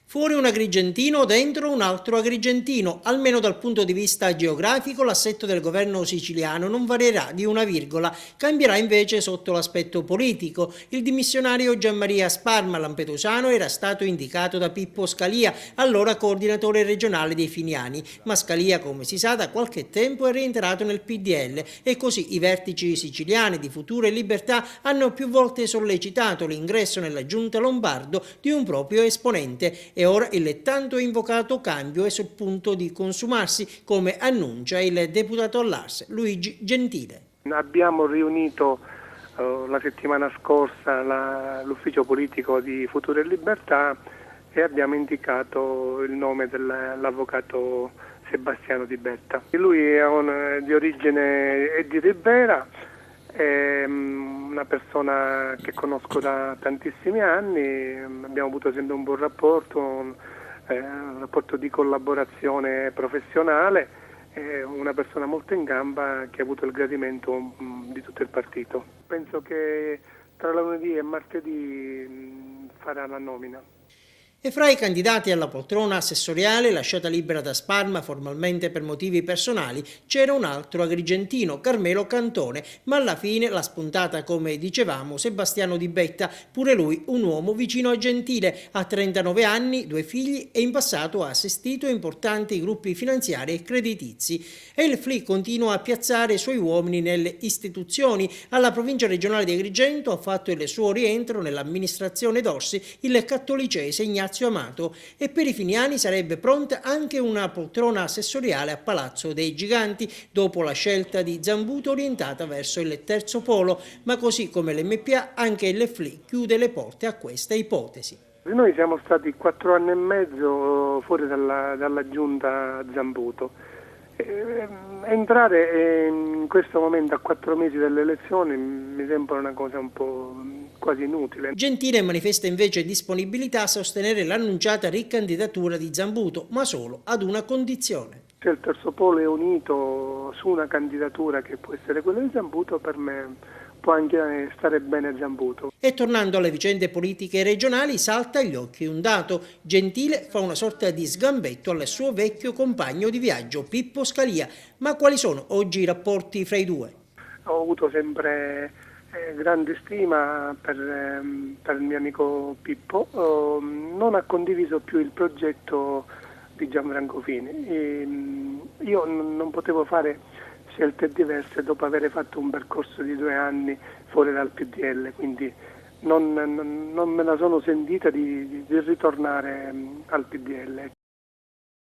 Fuori un agrigentino, dentro un altro agrigentino. Almeno dal punto di vista geografico, l'assetto del governo siciliano non varierà di una virgola, cambierà invece sotto l'aspetto politico. Il dimissionario Gianmaria Sparma, lampedusano, era stato indicato da Pippo Scalia, allora coordinatore regionale dei Finiani, ma Scalia, come si sa, da qualche tempo è rientrato nel PDL e così i vertici siciliani di Futuro e Libertà hanno più volte sollecitato l'ingresso nella giunta Lombardo di un proprio esponente. E ora il tanto invocato cambio è sul punto di consumarsi, come annuncia il deputato all'Ars Luigi Gentile. Abbiamo riunito la settimana scorsa l'ufficio politico di Futuro e Libertà e abbiamo indicato il nome dell'avvocato Sebastiano Di Betta. Lui è di origine di Ribera, è una persona che conosco da tantissimi anni, abbiamo avuto sempre un buon rapporto, un rapporto di collaborazione professionale, è una persona molto in gamba che ha avuto il gradimento di tutto il partito. Penso che tra lunedì e martedì farà la nomina. E fra i candidati alla poltrona assessoriale lasciata libera da Sparma formalmente per motivi personali c'era un altro agrigentino, Carmelo Cantone, ma alla fine l'ha spuntata, come dicevamo, Sebastiano Di Betta, pure lui un uomo vicino a Gentile, ha 39 anni, 2 figli e in passato ha assistito importanti gruppi finanziari e creditizi. E il FLI continua a piazzare i suoi uomini nelle istituzioni. Alla provincia regionale di Agrigento ha fatto il suo rientro nell'amministrazione d'Orsi il cattolicese Ignazio Amato, e per i finiani sarebbe pronta anche una poltrona assessoriale a Palazzo dei Giganti dopo la scelta di Zambuto orientata verso il terzo polo, ma così come l'MPA anche il FLI chiude le porte a questa ipotesi. Noi siamo stati 4 anni e mezzo fuori dalla giunta Zambuto. Entrare in questo momento a 4 mesi dalle elezioni mi sembra una cosa un po' quasi inutile. Gentile manifesta invece disponibilità a sostenere l'annunciata ricandidatura di Zambuto, ma solo ad una condizione. Se il terzo polo è unito su una candidatura che può essere quella di Zambuto, per me può anche stare bene Zambuto. E tornando alle vicende politiche regionali, salta agli occhi un dato. Gentile fa una sorta di sgambetto al suo vecchio compagno di viaggio, Pippo Scalia. Ma quali sono oggi i rapporti fra i due? Ho avuto sempre grande stima per il mio amico Pippo, non ha condiviso più il progetto di Gianfranco Fini. Io non potevo fare scelte diverse dopo aver fatto un percorso di 2 anni fuori dal PDL, quindi non me la sono sentita di ritornare al PDL.